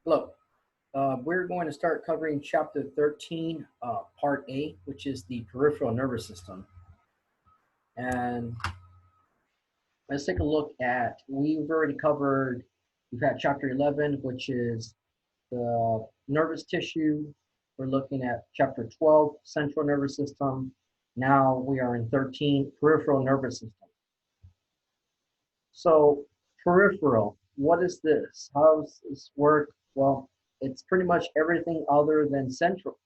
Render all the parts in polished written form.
Hello. We're going to start covering chapter 13, part A, which is the peripheral nervous system. And let's take a look at, we've already covered, we've had chapter 11, which is the nervous tissue. We're looking at chapter 12, central nervous system. Now we are in 13, peripheral nervous system. So, peripheral, what is this? How does this work? Well, it's pretty much everything other than central,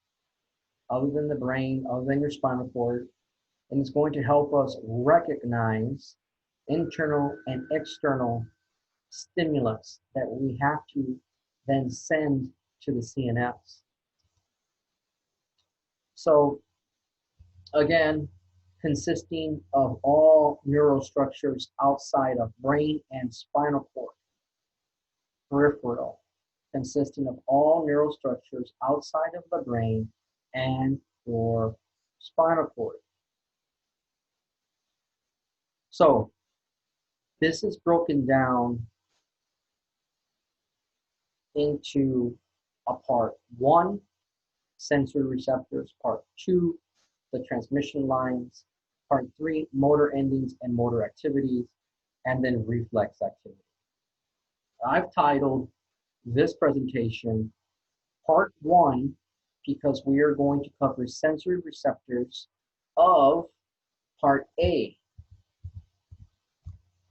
other than the brain, other than your spinal cord, and it's going to help us recognize internal and external stimulus that we have to then send to the CNS. So again, consisting of all neural structures outside of brain and spinal cord. Peripheral, consisting of all neural structures outside of the brain and or spinal cord. So this is broken down into a part one, sensory receptors, part two, the transmission lines, part three, motor endings and motor activities, and then reflex activity. I've titled this presentation part one because we are going to cover sensory receptors of part A,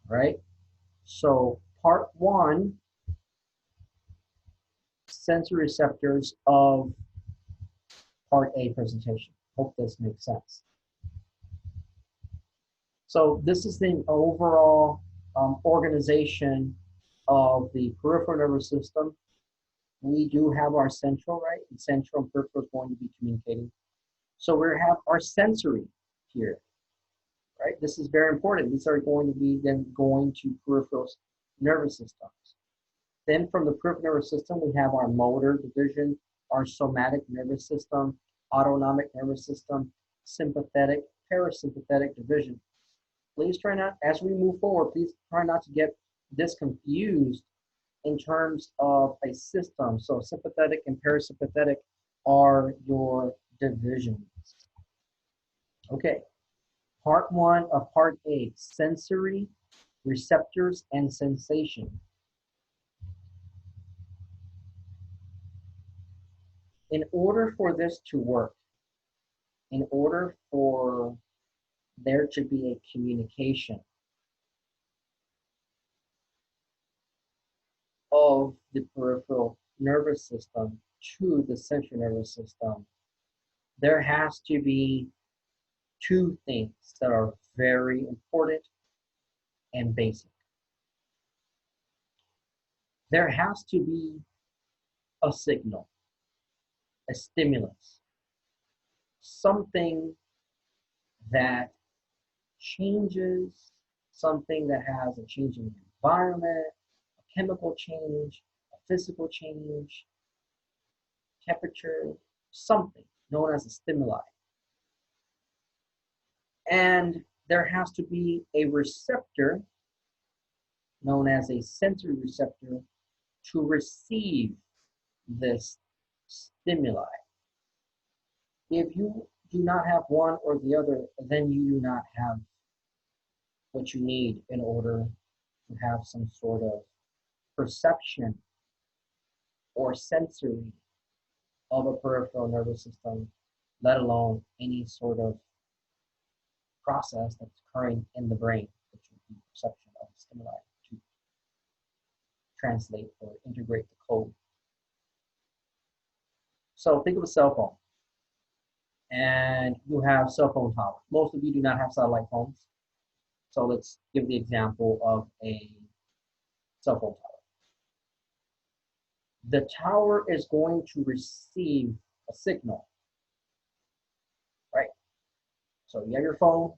right? So part one, sensory receptors of part A presentation. Hope this makes sense. So this is the overall organization of the peripheral nervous system. We do have our central, right? And central and peripheral is going to be communicating. So we have our sensory here, right? This is very important. These are going to be then going to peripheral nervous systems. Then from the peripheral nervous system, we have our motor division, our somatic nervous system, autonomic nervous system, sympathetic, parasympathetic division. Please try not, as we move forward, please try not to get this confused in terms of a system. So sympathetic and parasympathetic are your divisions. Okay, part one of part A, sensory receptors and sensation. In order for this to work, in order for there to be a communication of the peripheral nervous system to the central nervous system, there has to be two things that are very important and basic. There has to be a signal, a stimulus, something that changes, something that has a change in the environment, a chemical change, a physical change, temperature, something known as a stimuli. And there has to be a receptor known as a sensory receptor to receive this stimuli. If you do not have one or the other, then you do not have what you need in order to have some sort of perception or sensory of a peripheral nervous system, let alone any sort of process that's occurring in the brain, which would be perception of stimuli to translate or integrate the code. So think of a cell phone, and you have cell phone towers. Most of you do not have satellite phones. So let's give the example of a cell phone tower. The tower is going to receive a signal, right? So you have your phone,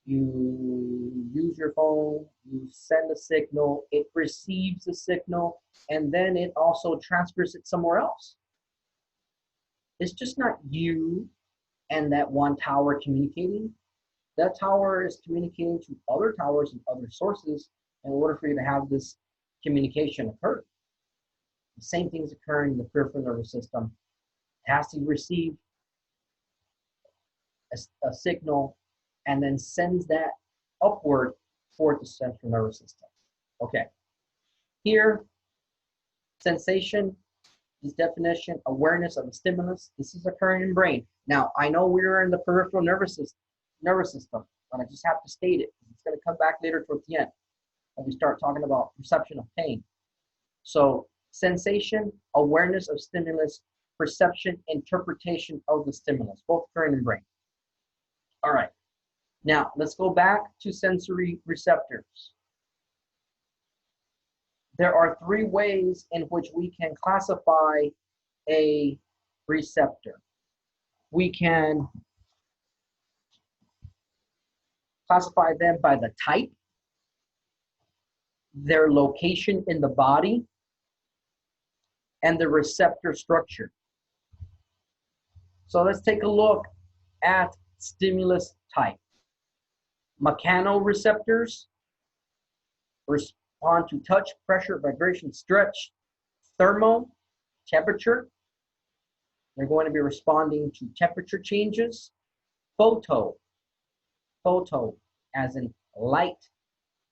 you use your phone, you send a signal, it receives the signal, and then it also transfers it somewhere else. It's just not you and that one tower communicating. That tower is communicating to other towers and other sources in order for you to have this communication occur. The same thing is occurring in the peripheral nervous system. It has to receive a signal and then sends that upward toward the central nervous system. Okay. Here, sensation, this definition, awareness of a stimulus. This is occurring in brain. Now, I know we're in the peripheral nervous system, but I just have to state it. It's going to come back later towards the end when we start talking about perception of pain. So, sensation, awareness of stimulus, perception, interpretation of the stimulus, both occurring in brain. All right. Now, let's go back to sensory receptors. There are three ways in which we can classify a receptor. We can classify them by the type, their location in the body, and the receptor structure. So let's take a look at stimulus type. Mechanoreceptors respond to touch, pressure, vibration, stretch. Thermo, temperature. They're going to be responding to temperature changes. Photo as in light,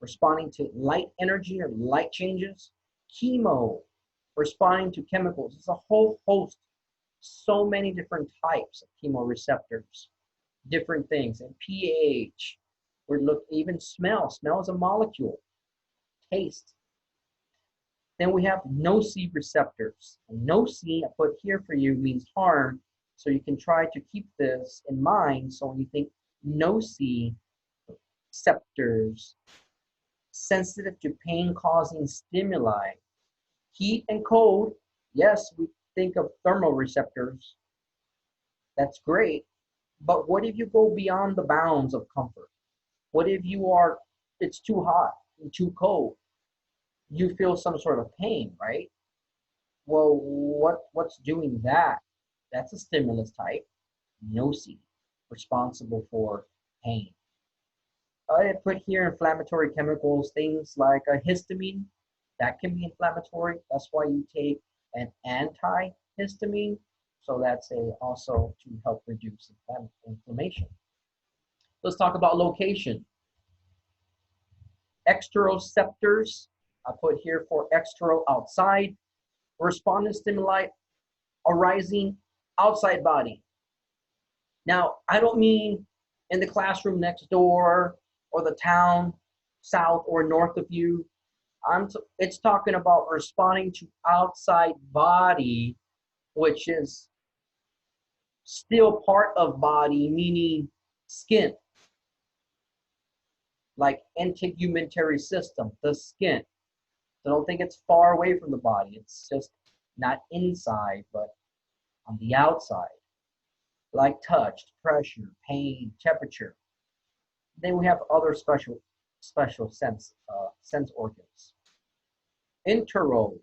responding to light energy or light changes. Chemo, responding to chemicals. There's a whole host, so many different types of chemoreceptors, different things. And pH, we look even smell. Smell is a molecule. Taste. Then we have nociceptors. Noci, I put here for you, means harm. So you can try to keep this in mind. So when you think nociceptors, sensitive to pain-causing stimuli. Heat and cold, yes, we think of thermoreceptors. That's great. But what if you go beyond the bounds of comfort? What if it's too hot and too cold? You feel some sort of pain, right? Well, what's doing that? That's a stimulus type, noci, responsible for pain. I put here inflammatory chemicals, things like a histamine, that can be inflammatory. That's why you take an antihistamine. So that's also to help reduce inflammation. Let's talk about location. Exteroceptors, I put here for extero, outside. Respond to stimuli arising outside body. Now, I don't mean in the classroom next door or the town south or north of you. It's talking about responding to outside body, which is still part of body, meaning skin. Like integumentary system, the skin. So don't think it's far away from the body. It's just not inside, but on the outside. Like touch, pressure, pain, temperature. Then we have other special sense organs. Interoceptors,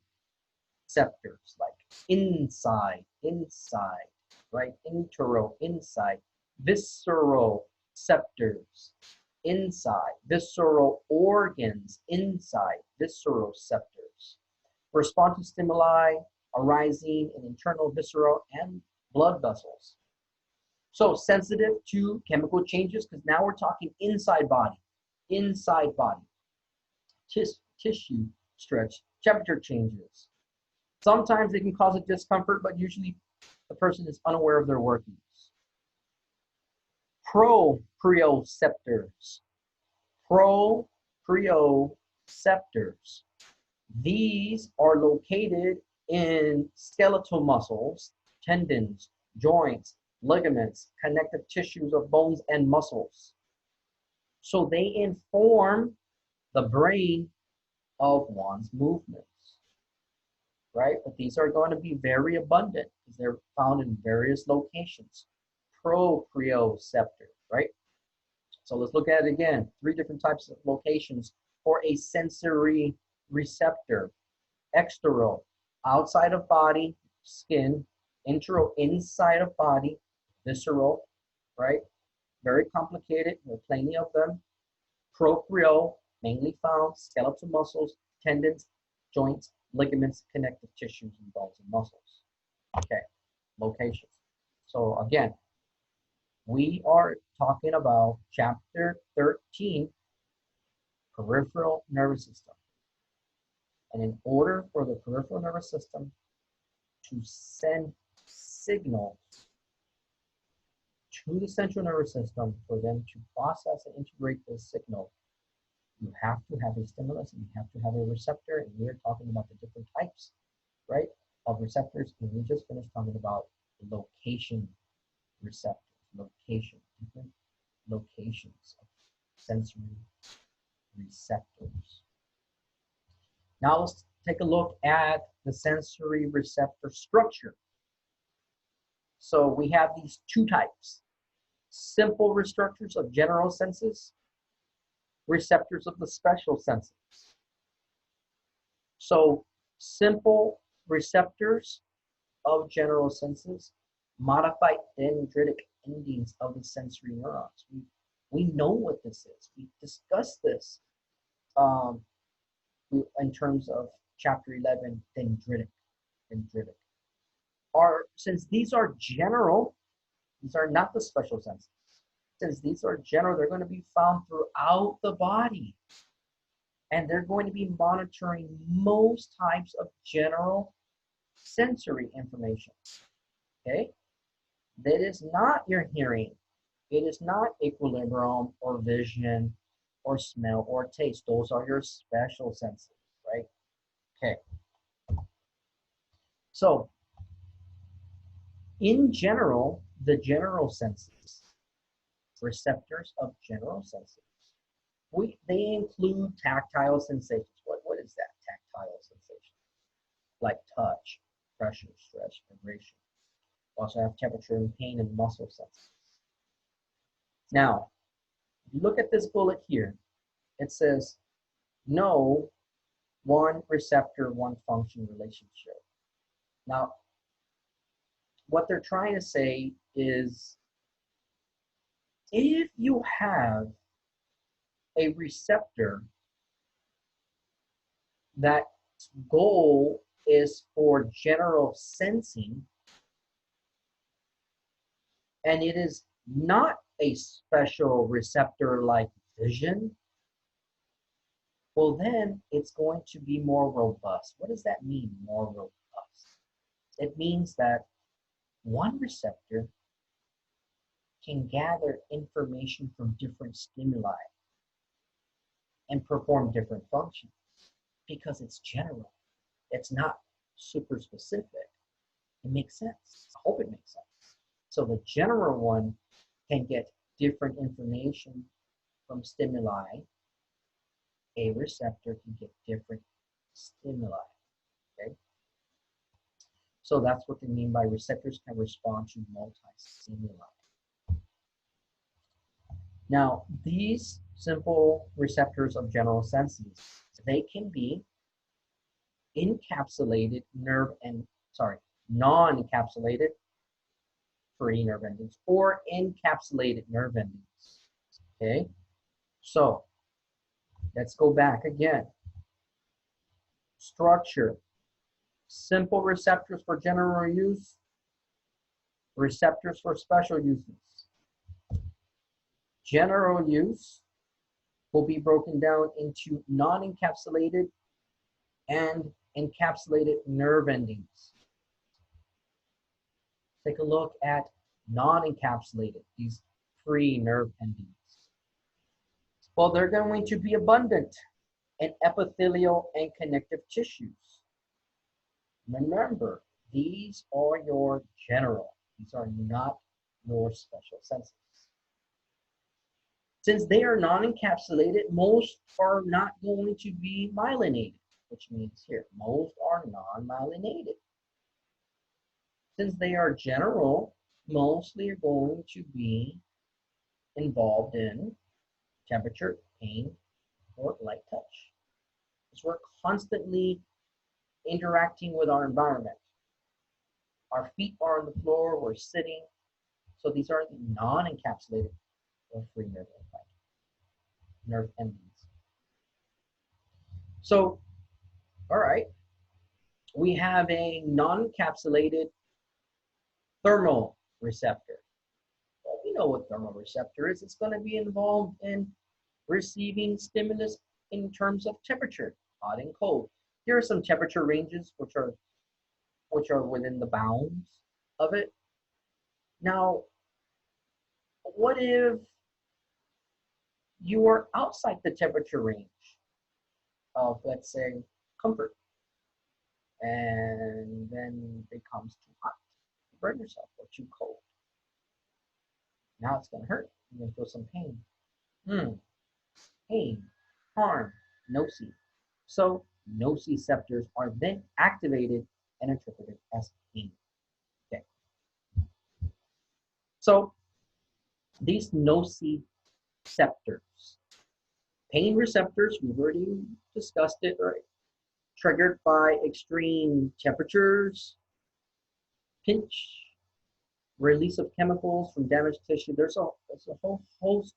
like inside, right? Inside. Visceral receptors, inside. Visceral organs, inside. Visceral receptors. Respond to stimuli arising in internal visceral and blood vessels. So sensitive to chemical changes, because now we're talking inside body. Tissue stretch, temperature changes. Sometimes they can cause a discomfort, but usually the person is unaware of their workings. Proprioceptors. These are located in skeletal muscles, tendons, joints, ligaments, connective tissues of bones and muscles. So they inform the brain of one's movements, right? But these are going to be very abundant because they're found in various locations. Proprioceptor, right? So let's look at it again. 3 different types of locations for a sensory receptor. Extero, outside of body, skin. Intero, inside of body. Visceral, right? Very complicated. There are plenty of them. Proprio, mainly found skeletal muscles, tendons, joints, ligaments, connective tissues, and bones and muscles. Okay, locations. So again, we are talking about chapter 13, peripheral nervous system. And in order for the peripheral nervous system to send signals to the central nervous system, for them to process and integrate this signal, you have to have a stimulus and you have to have a receptor. And we're talking about the different types, right, of receptors. And we just finished talking about location receptors, different locations of sensory receptors. Now let's take a look at the sensory receptor structure. So we have these two types: simple receptors of general senses, receptors of the special senses. So simple receptors of general senses modify dendritic endings of the sensory neurons. We know what this is. We discussed this in terms of chapter 11, dendritic. Since these are general, these are not the special senses. Since these are general, they're going to be found throughout the body. And they're going to be monitoring most types of general sensory information. Okay? That is not your hearing. It is not equilibrium or vision or smell or taste. Those are your special senses, right? Okay. So, in general, the general senses, receptors of general senses, they include tactile sensations. What is that tactile sensation? Like touch, pressure, stretch, vibration. We also have temperature and pain and muscle senses. Now, if you look at this bullet here, it says no one receptor, one function relationship. Now, what they're trying to say is if you have a receptor that goal is for general sensing, and it is not a special receptor like vision, well then it's going to be more robust. What does that mean, more robust? It means that one receptor can gather information from different stimuli and perform different functions because it's general. It's not super specific. It makes sense. I hope it makes sense. So the general one can get different information from stimuli. A receptor can get different stimuli. Okay? So that's what they mean by receptors can respond to multi-stimuli. Now, these simple receptors of general senses, they can be encapsulated non-encapsulated free nerve endings or encapsulated nerve endings. Okay, so let's go back again. Structure: simple receptors for general use, receptors for special uses. General use will be broken down into non-encapsulated and encapsulated nerve endings. Take a look at non-encapsulated, these free nerve endings. Well, they're going to be abundant in epithelial and connective tissues. Remember, these are your general. These are not your special senses. Since they are non-encapsulated, most are not going to be myelinated, which means here, most are non-myelinated. Since they are general, mostly are going to be involved in temperature, pain, or light touch. Because we're constantly interacting with our environment. Our feet are on the floor, we're sitting. So these are the non-encapsulated or free nerve endings. So All right. We have a non-encapsulated thermal receptor. Well, we know what thermal receptor is. It's going to be involved in receiving stimulus in terms of temperature, hot and cold. Here are some temperature ranges which are within the bounds of it. Now, what if you are outside the temperature range of, let's say, comfort, and then it becomes too hot? You burn yourself, or too cold. Now it's going to hurt. You're going to feel some pain. Pain, harm, nocebo. So nociceptors are then activated and interpreted as pain. Okay. So these nociceptors, pain receptors, we've already discussed it, right? Triggered by extreme temperatures, pinch, release of chemicals from damaged tissue. There's a whole host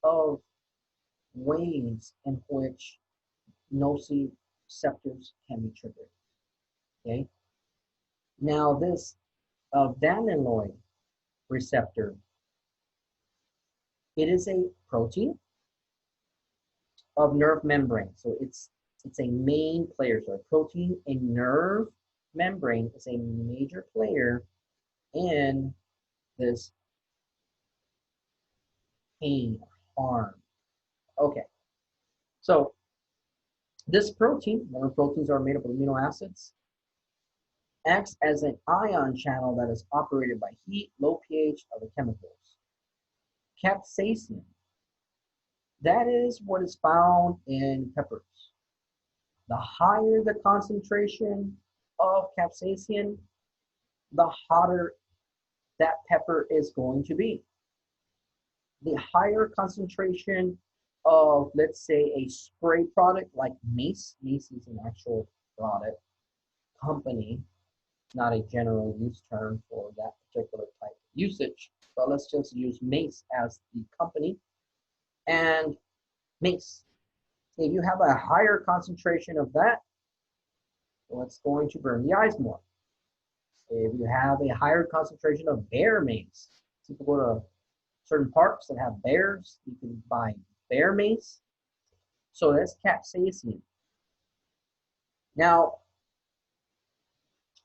of ways in which nociceptors can be triggered. Okay. Now this vanilloid receptor, it is a protein of nerve membrane. So it's a main player. So a protein in nerve membrane is a major player in this pain, harm. Okay. So this protein, remember proteins are made up of amino acids, acts as an ion channel that is operated by heat, low pH, other chemicals. Capsaicin, that is what is found in peppers. The higher the concentration of capsaicin, the hotter that pepper is going to be. The higher concentration of, let's say, a spray product like mace. Mace is an actual product company, not a general use term for that particular type of usage, but let's just use mace as the company. And mace, if you have a higher concentration of that, well, it's going to burn the eyes more. If you have a higher concentration of bear mace, people go to certain parks that have bears, you can buy bear mace. So that's capsaicin. Now,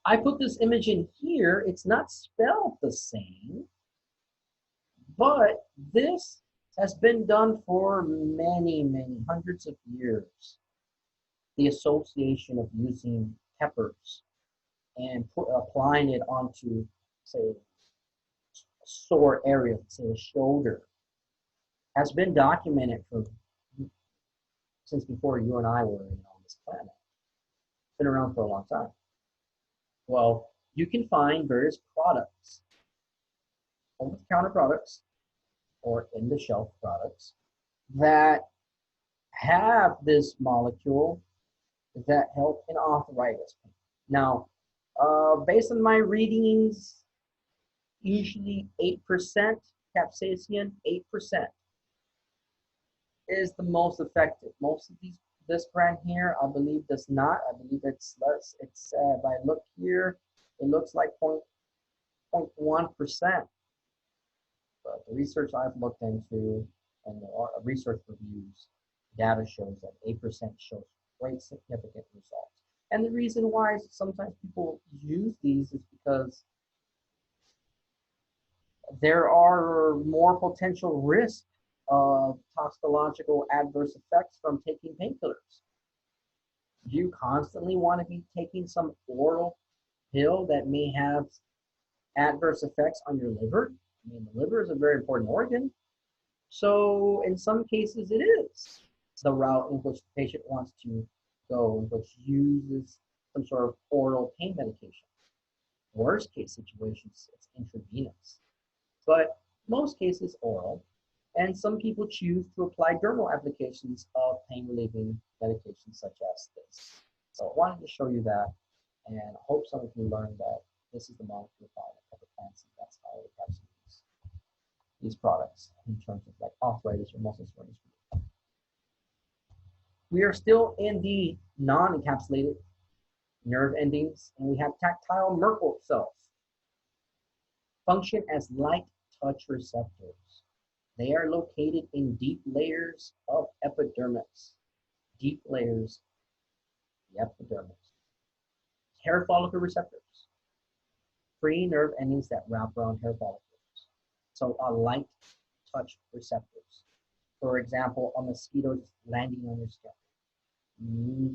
I put this image in here. It's not spelled the same, but this has been done for many, many hundreds of years. The association of using peppers and applying it onto, say, a sore area, say a shoulder, has been documented since before you and I were on this planet. It's been around for a long time. Well, you can find various products, over-the-counter products, or in-the-shelf products that have this molecule that help in arthritis pain. Now, based on my readings, usually 8% capsaicin, 8% is the most effective. Most of this brand here, I believe, does not. I believe it's less. It's if I look here, it looks like 0.1%. But the research I've looked into and the research reviews, data shows that 8% shows great significant results. And the reason why sometimes people use these is because there are more potential risks of toxicological adverse effects from taking painkillers. Do you constantly want to be taking some oral pill that may have adverse effects on your liver? I mean, the liver is a very important organ. So in some cases it is the route in which the patient wants to go, which uses some sort of oral pain medication. Worst case situations, it's intravenous. But most cases oral. And some people choose to apply dermal applications of pain relieving medications such as this. So I wanted to show you that, and I hope some of you learned that this is the molecule found in pepper plants, and that's how we have these products in terms of like arthritis or muscle soreness. We are still in the non-encapsulated nerve endings, and we have tactile Merkel cells. Function as light touch receptors. They are located in deep layers of epidermis. Deep layers, the epidermis. Hair follicle receptors. Free nerve endings that wrap around hair follicles. So light touch receptors. For example, a mosquito landing on your skin.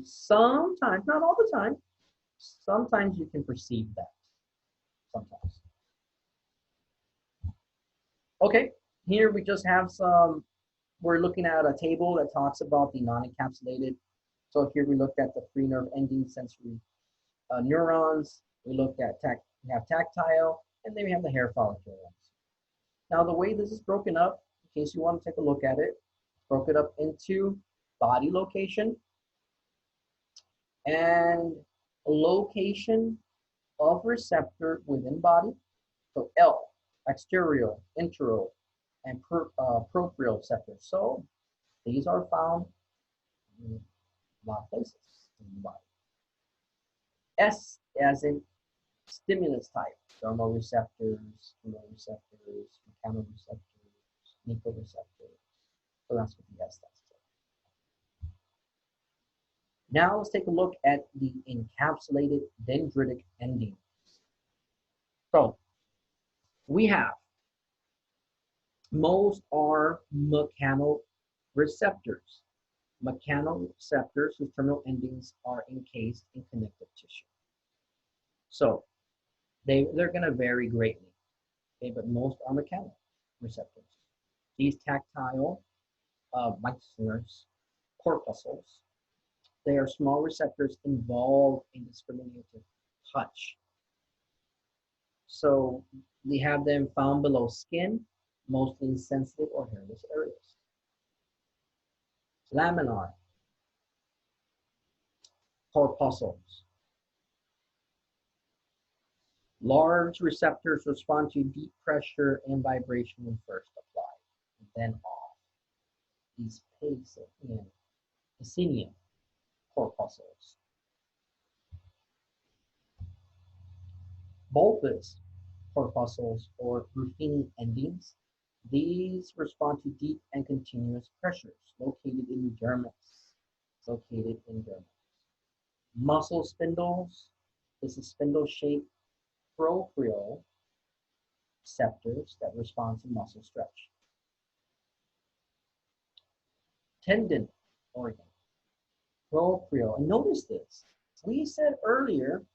Sometimes, not all the time, sometimes you can perceive that. Sometimes. Okay, here we just have some, we're looking at a table that talks about the non-encapsulated. So here we looked at the free nerve ending sensory neurons. We looked at we have tactile, and then we have the hair follicle ones. Now the way this is broken up, in case you want to take a look at it, broke it up into body location and location of receptor within body. So L, exterior, intero, and proprial receptors. So these are found in a lot of places in the body. S as in stimulus type, thermoreceptors, chemoreceptors, mechanoreceptors, nicoreceptors. So that's what the S stands for. Now let's take a look at the encapsulated dendritic endings. So we have, most are mechanoreceptors. Mechanoreceptors whose terminal endings are encased in connective tissue. So they're going to vary greatly, okay, but most are mechanoreceptors. These tactile myciners, corpuscles, they are small receptors involved in discriminative touch. So we have them found below skin, mostly in sensitive or hairless areas. Laminar corpuscles. Large receptors respond to deep pressure and vibration when first applied, and then off. These Pacinian corpuscles. Bulbous corpuscles or Ruffini endings. These respond to deep and continuous pressures located in dermis. Muscle spindles. This is spindle-shaped proprioceptors that respond to muscle stretch. Tendon organ. Proprio. And notice this. We said earlier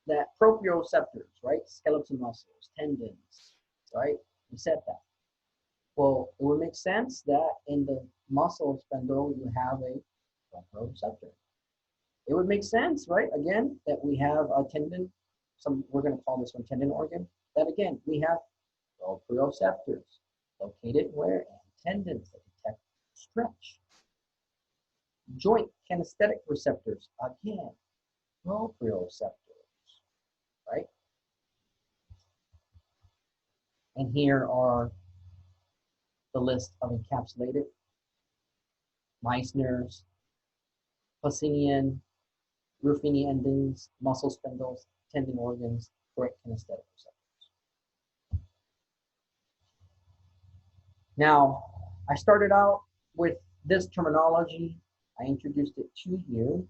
that proprioceptors, right? Skeletal muscles, tendons, right? We said that. Well, it would make sense that in the muscle spindle, you have a proprioceptor. It would make sense, right? Again, that we have a tendon, we're going to call this one tendon organ. That again, we have proprioceptors located where? In tendons that detect stretch. Joint kinesthetic receptors, again, proprioceptors, right? And here are the list of encapsulated Meissner's, Pacinian, Ruffini endings, muscle spindles, tendon organs, joint kinesthetic receptors. Now, I started out with this terminology. I introduced it to you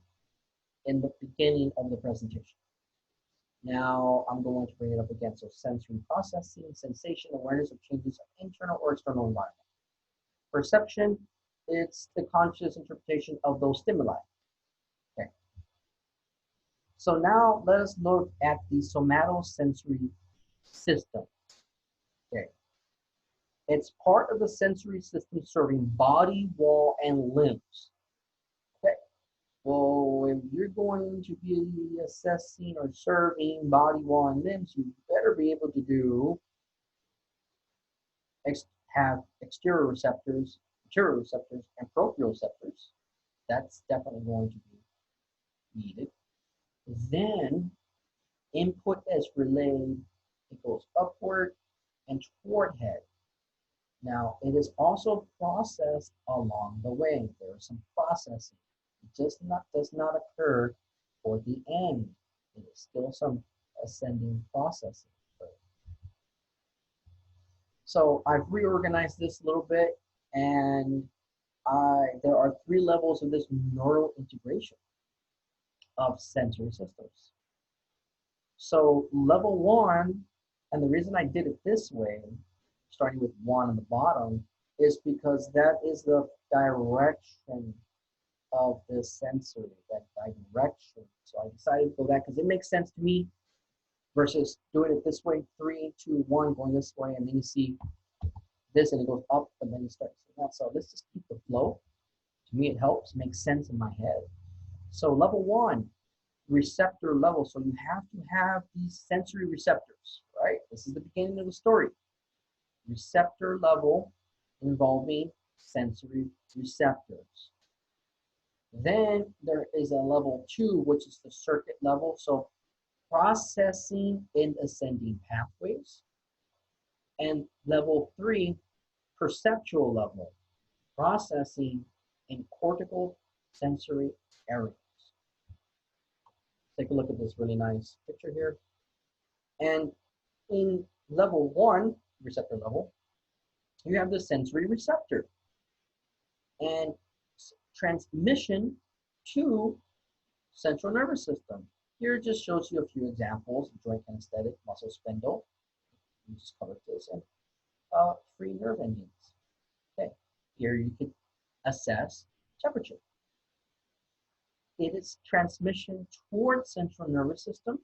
in the beginning of the presentation. Now I'm going to bring it up again. So sensory processing, sensation, awareness of changes of internal or external environment. Perception, it's the conscious interpretation of those stimuli. Okay. So now let us look at the somatosensory system. Okay. It's part of the sensory system serving body, wall, and limbs. Okay. Well, if you're going to be assessing or serving body, wall, and limbs, you better be able to have exterior receptors, interior receptors, and proprioceptors. That's definitely going to be needed. Then input is relayed, it goes upward and toward head. Now, it is also processed along the way. There is some processing. does not occur for the end. It is still some ascending processing. So I've reorganized this a little bit, and there are 3 levels of this neural integration of sensory systems. So level 1, and the reason I did it this way, starting with 1 on the bottom, is because that is the direction of the sensory, that direction. So I decided to go that because it makes sense to me versus doing it this way, 3, 2, 1, going this way, and then you see this and it goes up, and then you start seeing that. So let's just keep the flow. To me, it helps, makes sense in my head. So level 1, receptor level. So you have to have these sensory receptors, right? This is the beginning of the story. Receptor level involving sensory receptors. Then there is a level 2, which is the circuit level. So processing in ascending pathways. And level 3, perceptual level, processing in cortical sensory areas. Take a look at this really nice picture here. And in level 1, receptor level, you have the sensory receptor and transmission to central nervous system. Here it just shows you a few examples: joint kinesthetic, muscle spindle, we just covered this, and free nerve endings. Okay, here you can assess temperature. It is transmission towards central nervous system.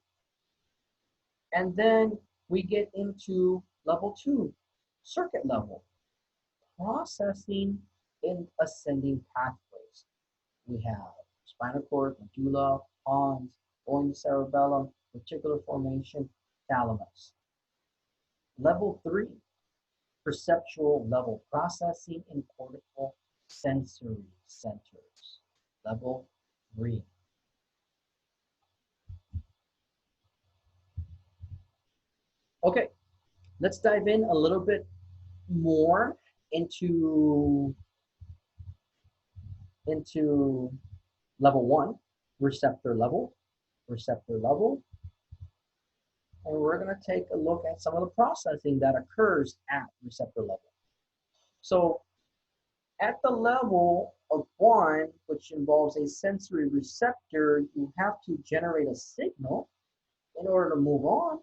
And then we get into level 2, circuit level, processing in ascending pathways. We have spinal cord, medulla, pons, going to cerebellum, reticular formation, thalamus. Level 3, perceptual level, processing in cortical sensory centers. Level 3. Okay, let's dive in a little bit more into level 1, receptor level, and we're going to take a look at some of the processing that occurs at receptor level. So at the level of 1, which involves a sensory receptor, you have to generate a signal in order to move on.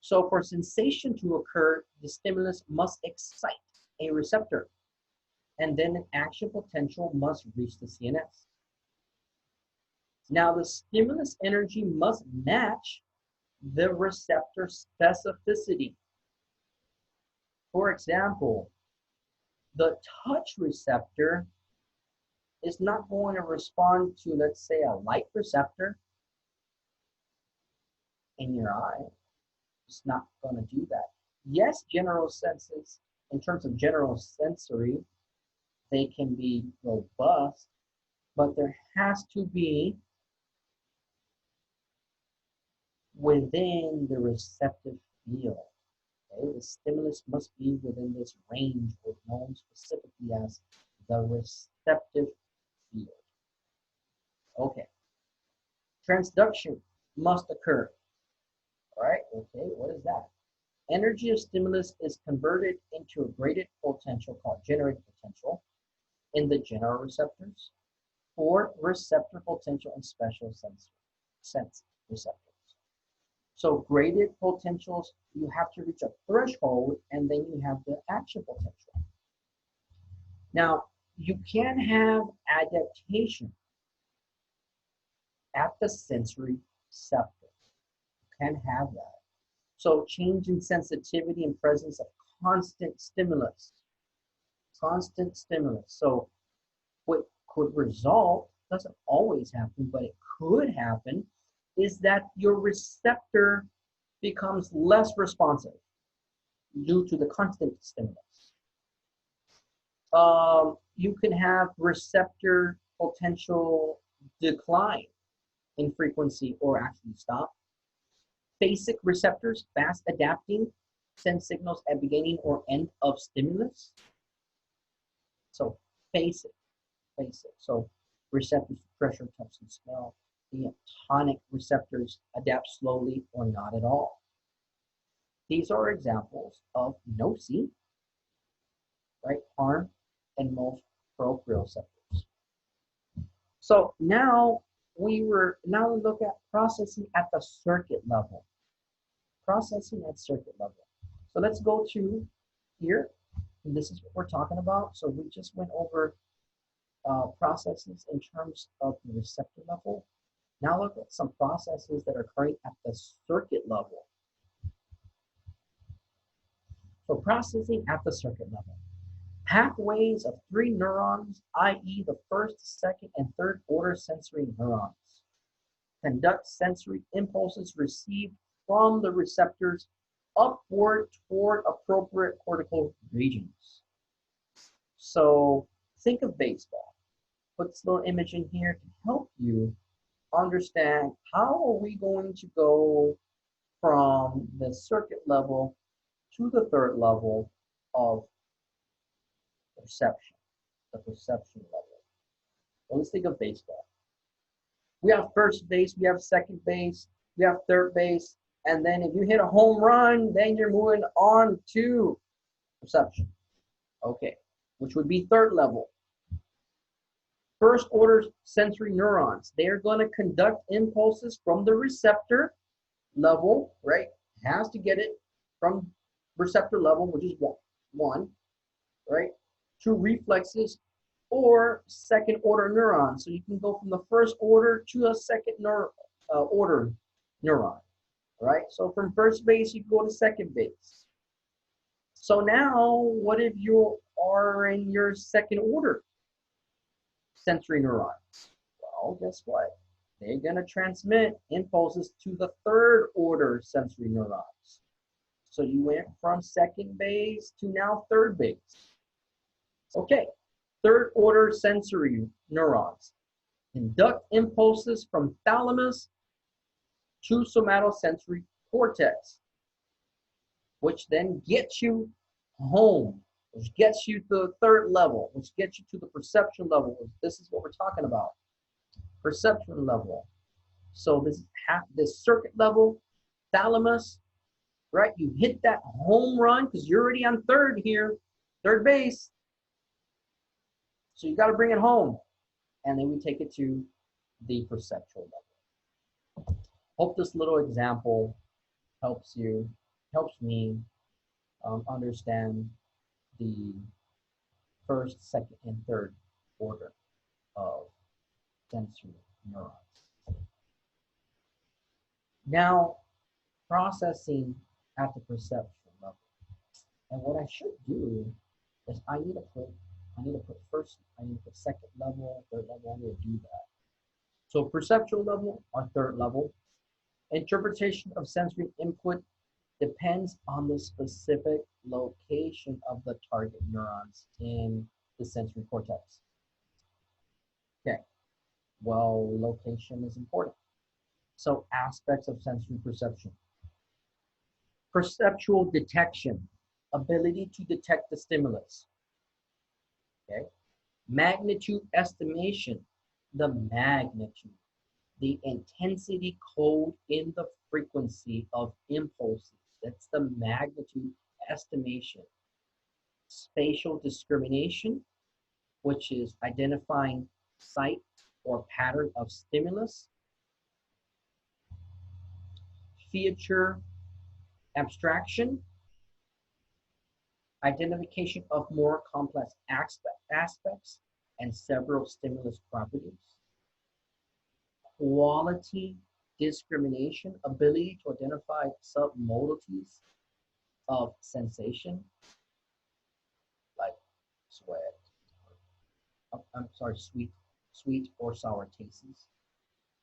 So for sensation to occur, the stimulus must excite a receptor, and then an action potential must reach the CNS. Now the stimulus energy must match the receptor specificity. For example, the touch receptor is not going to respond to, let's say, a light receptor in your eye. It's not going to do that. Yes, general senses, in terms of general sensory, they can be robust, but there has to be within the receptive field. Okay? The stimulus must be within this range, or known specifically as the receptive field. Okay. Transduction must occur. All right, okay, what is that? Energy of stimulus is converted into a graded potential called generated potential in the general receptors, or receptor potential and special sense receptors. So graded potentials, you have to reach a threshold, and then you have the action potential. Now, you can have adaptation at the sensory receptor. You can have that. So change in sensitivity and presence of constant stimulus. Constant stimulus. So what could result, doesn't always happen, but it could happen, is that your receptor becomes less responsive due to the constant stimulus. You can have receptor potential decline in frequency or actually stop. Basic receptors, fast adapting, send signals at beginning or end of stimulus. So basic. So receptors to pressure, touch, and smell. The tonic receptors adapt slowly or not at all. These are examples of nocine, right, harm, and most proprioceptors. So now we look at processing at the circuit level. Processing at circuit level. So let's go to here. And this is what we're talking about. So we just went over processes in terms of the receptor level. Now look at some processes that are occurring at the circuit level. So processing at the circuit level. Pathways of 3 neurons, i.e. the first, second, and third order sensory neurons, conduct sensory impulses received from the receptors upward toward appropriate cortical regions. So think of baseball. Put this little image in here to help you understand how are we going to go from the circuit level to the third level of perception, the perception level. Well, let's think of baseball. We have first base, we have second base, we have third base, and then if you hit a home run, then you're moving on to perception. Okay, which would be third level. First order sensory neurons, they are going to conduct impulses from the receptor level, right? Has to get it from receptor level, which is one, right? To reflexes or second order neurons. So you can go from the first order to a second order neuron, right? So from first base, you go to second base. So now, what if you are in your second order sensory neurons? Well, guess what? They're going to transmit impulses to the third order sensory neurons. So you went from second base to now third base. Okay, third order sensory neurons conduct impulses from thalamus to somatosensory cortex, which then gets you home, which gets you to the third level, which gets you to the perception level. This is what we're talking about, perception level. So this circuit level, thalamus, right? You hit that home run because you're already on third here, third base. So you got to bring it home. And then we take it to the perceptual level. Hope this little example helps me understand the first, second, and third order of sensory neurons. Now, processing at the perceptual level. And what I should do is I need to put first, I need to put second level, third level, I need to do that. So perceptual level or third level, interpretation of sensory input depends on the specific location of the target neurons in the sensory cortex. Okay, well, location is important. So aspects of sensory perception. Perceptual detection, ability to detect the stimulus. Okay, magnitude estimation, the magnitude, the intensity code in the frequency of impulses. That's the magnitude estimation. Spatial discrimination, which is identifying site or pattern of stimulus. Feature abstraction, identification of more complex aspects and several stimulus properties. Quality discrimination, ability to identify submodalities of sensation, like sweat, sweet or sour tastes.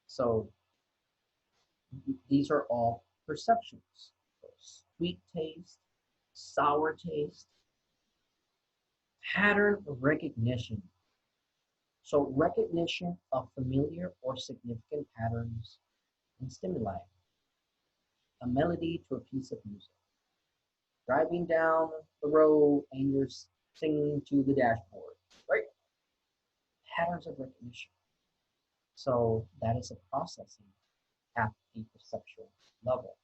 So these are all perceptions. So sweet taste, sour taste, pattern recognition. So recognition of familiar or significant patterns and stimuli. A melody to a piece of music. Driving down the road and you're singing to the dashboard, right? Patterns of recognition. So that is a processing at the perceptual level.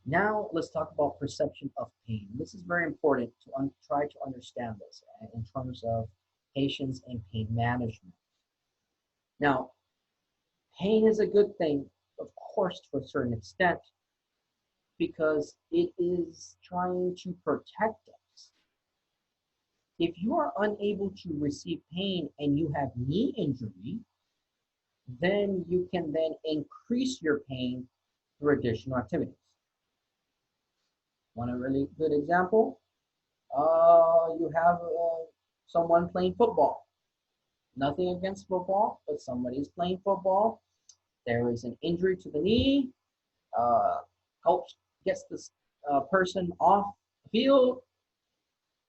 Now let's talk about perception of pain. This is very important to try to understand this in terms of patients and pain management. Now, pain is a good thing, of course, to a certain extent, because it is trying to protect us. If you are unable to receive pain and you have knee injury, then you can then increase your pain through additional activities. Want a really good example? You have someone playing football. Nothing against football, but somebody is playing football. There is an injury to the knee. Coach gets this person off the field,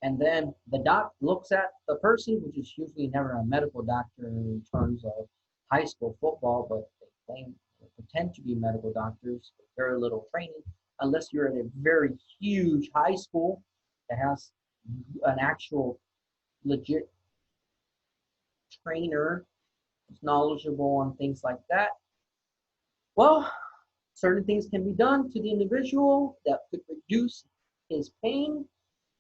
and then the doc looks at the person, which is usually never a medical doctor in terms of high school football, but they pretend to be medical doctors with very little training, unless you're at a very huge high school that has an actual legit trainer who's knowledgeable on things like that. Well, certain things can be done to the individual that could reduce his pain,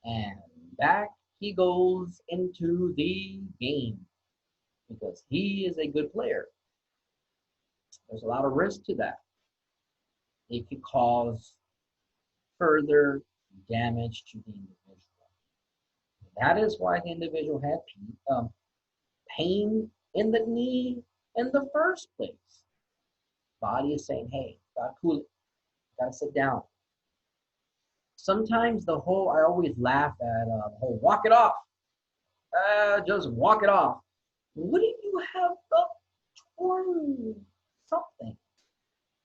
and back he goes into the game because he is a good player. There's a lot of risk to that. It could cause further damage to the individual. That is why the individual had pain in the knee in the first place. Body is saying, hey, gotta cool it, gotta sit down. Sometimes I always laugh at the whole walk it off. Just walk it off. What if you have torn something?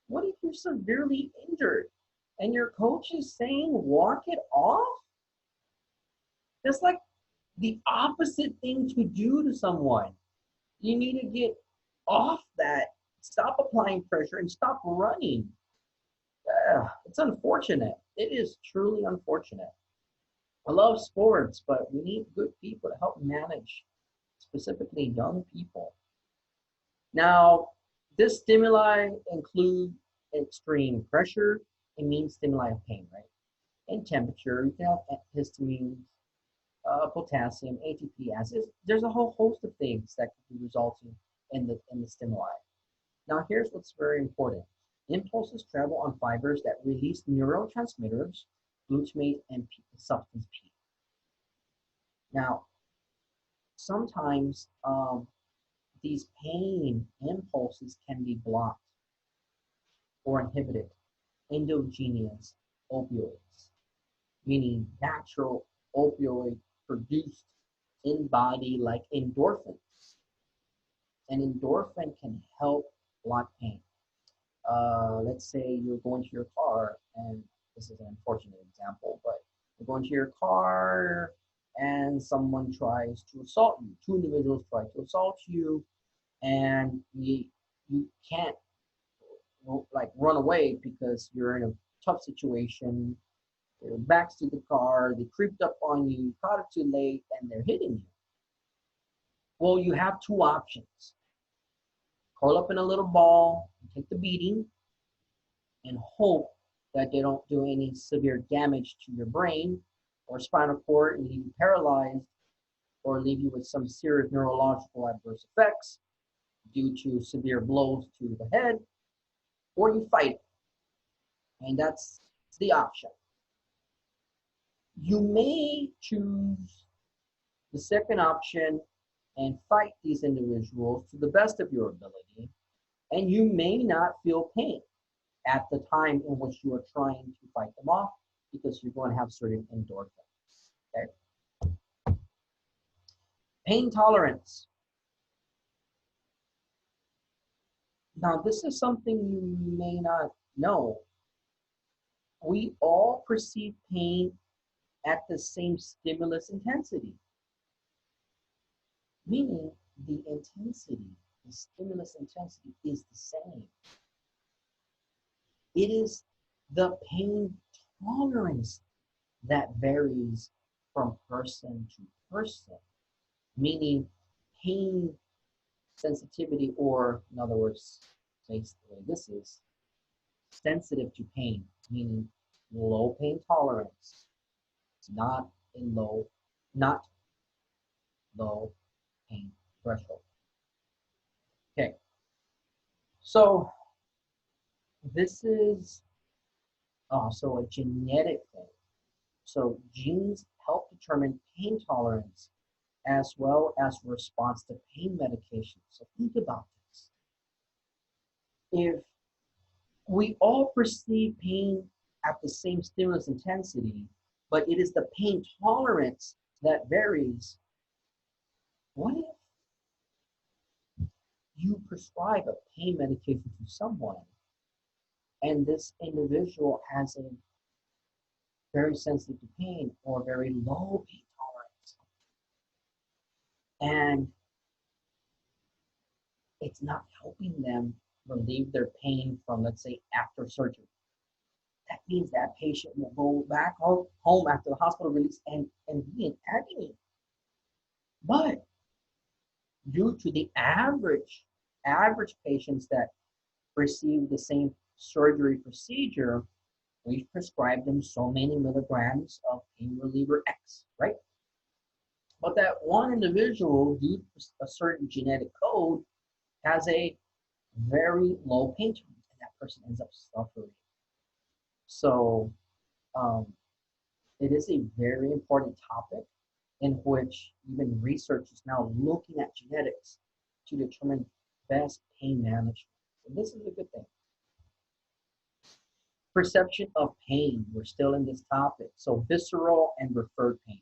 What if you're severely injured and your coach is saying walk it off? That's like the opposite thing to do to someone. You need to get off that, stop applying pressure, and stop running. It's unfortunate. It is truly unfortunate. I love sports, but we need good people to help manage, specifically young people. Now, this stimuli include extreme pressure. It means stimuli of pain, right? And temperature. You can have histamine, potassium, ATP, acids. There's a whole host of things that could be resulting in the stimuli. Now, here's what's very important. Impulses travel on fibers that release neurotransmitters, glutamate, and substance P. Now, sometimes these pain impulses can be blocked or inhibited. Endogenous opioids, meaning natural opioid produced in body like endorphins. An endorphin can help block pain. Let's say you're going to your car, and this is an unfortunate example, but you're going to your car and someone tries to assault you. Two individuals try to assault you, and you can't like run away because you're in a tough situation. Their backs to the car, they creeped up on you, caught it too late, and they're hitting you. Well, you have two options. Curl up in a little ball, take the beating, and hope that they don't do any severe damage to your brain or spinal cord and leave you paralyzed or leave you with some serious neurological adverse effects due to severe blows to the head, or you fight it. And that's the option. You may choose the second option and fight these individuals to the best of your ability, and you may not feel pain at the time in which you are trying to fight them off because you're going to have certain endorphins. Okay? Pain tolerance. Now, this is something you may not know. We all perceive pain at the same stimulus intensity, meaning the intensity, the stimulus intensity is the same. It is the pain tolerance that varies from person to person, meaning pain sensitivity, or in other words, basically this is sensitive to pain, meaning low pain tolerance, not in low, not low pain threshold. Okay, so this is also a genetic thing. So genes help determine pain tolerance as well as response to pain medication. So think about this. If we all perceive pain at the same stimulus intensity, but it is the pain tolerance that varies, what if you prescribe a pain medication to someone and this individual has a very sensitive to pain or very low pain tolerance, and it's not helping them relieve their pain from, let's say, after surgery? That means that patient will go back home after the hospital release and be in agony. But due to the average patients that receive the same surgery procedure, we prescribe them so many milligrams of pain reliever X, right? But that one individual, due to a certain genetic code, has a very low pain tolerance, and that person ends up suffering. So it is a very important topic in which even research is now looking at genetics to determine best pain management. So this is a good thing. Perception of pain, we're still in this topic. So visceral and referred pain.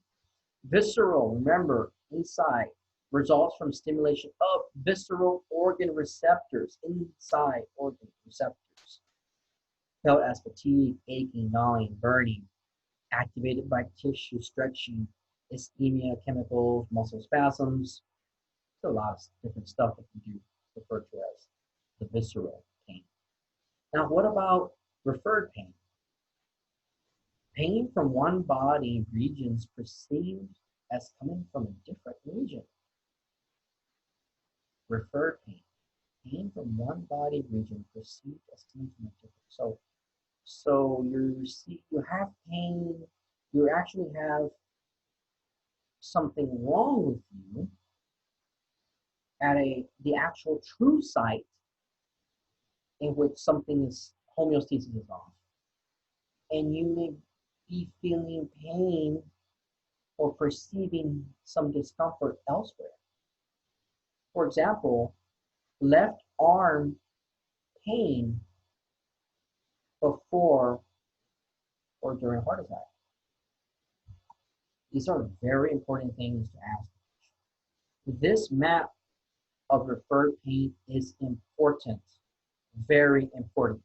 Visceral, remember, inside, results from stimulation of visceral organ receptors, inside organ receptors, felt as fatigue, aching, gnawing, burning, activated by tissue stretching, ischemia, chemicals, muscle spasms. There's a lot of different stuff that we do refer to as the visceral pain. Now, what about referred pain? Pain from one body regions perceived as coming from a different region. Referred pain. Pain from one body region perceived as coming from a different. So you have pain, you actually have something wrong with you at the actual true site in which something is homeostasis is off. And you may be feeling pain or perceiving some discomfort elsewhere. For example, left arm pain before or during a heart attack. These are very important things to ask. This map of referred pain is important, very important.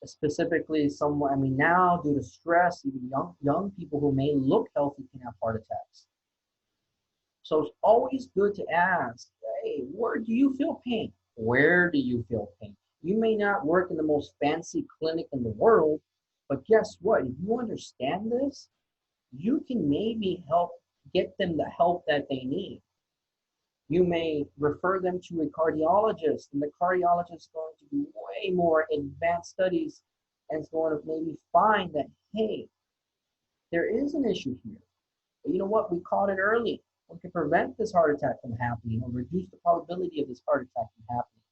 Specifically, now due to stress, even young people who may look healthy can have heart attacks. So it's always good to ask, hey, where do you feel pain? Where do you feel pain? You may not work in the most fancy clinic in the world, but guess what? If you understand this, you can maybe get them the help that they need. You may refer them to a cardiologist, and the cardiologist is going to do way more advanced studies and is going to maybe find that, hey, there is an issue here. But you know what? We caught it early. We can prevent this heart attack from happening or reduce the probability of this heart attack from happening.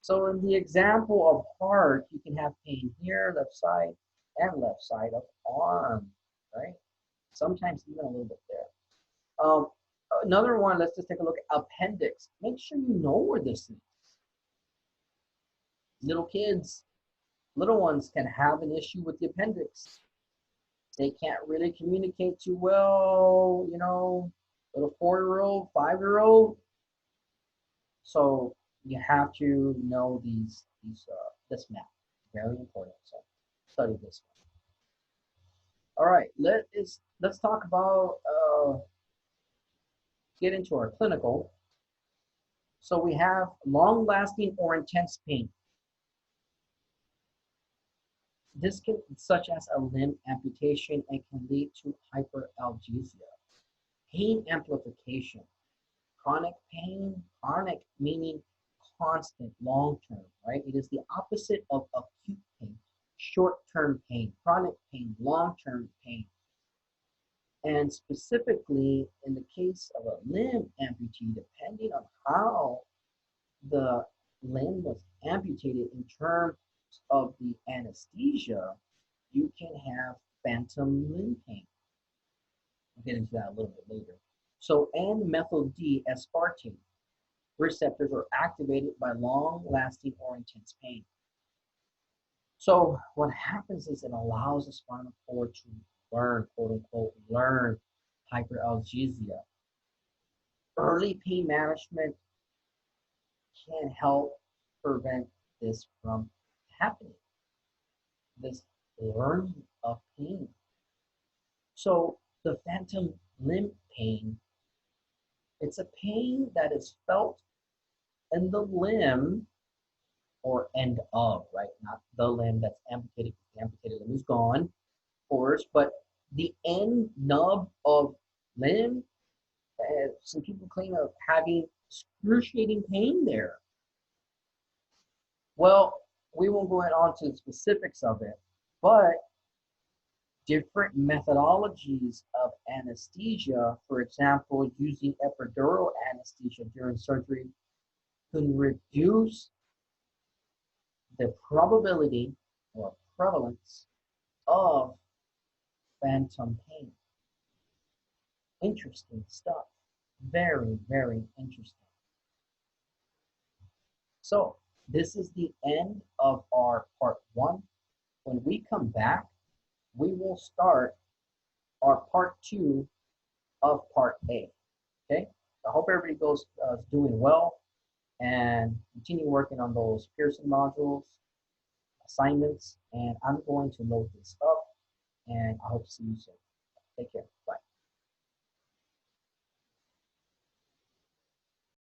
So in the example of heart, you can have pain here, left side, and left side of arm, right? Sometimes even a little bit there. Another one, let's just take a look at appendix. Make sure you know where this is. Little ones can have an issue with the appendix. They can't really communicate too well, little 4-year-old, 5-year-old. So you have to know this map. Very important. So study this one. All right, let's talk about get into our clinical. So we have long-lasting or intense pain. This can, such as a limb amputation, and can lead to hyperalgesia. Pain amplification. Chronic pain, chronic meaning constant, long-term, right? It is the opposite of acute pain, short-term pain, chronic pain, long-term pain. And specifically, in the case of a limb amputee, depending on how the limb was amputated in terms of the anesthesia, you can have phantom limb pain. I'll get into that a little bit later. So N-methyl D aspartate receptors are activated by long-lasting or intense pain. So what happens is it allows the spinal cord to learn, quote unquote, learn hyperalgesia. Early pain management can help prevent this from happening, this learning of pain. So the phantom limb pain, it's a pain that is felt in the limb or end of, right? Not the limb that's amputated. The amputated limb is gone, of course, but the end nub of limb, some people claim of having excruciating pain there. Well, we won't go on to the specifics of it, but different methodologies of anesthesia, for example, using epidural anesthesia during surgery, can reduce the probability or prevalence of phantom pain. Interesting stuff. Very, very interesting. So this is the end of our part one. When we come back, we will start our part two of part A. Okay? I hope everybody goes doing well and continue working on those Pearson modules, assignments, and I'm going to load this up and I hope to see you soon. Take care. Bye.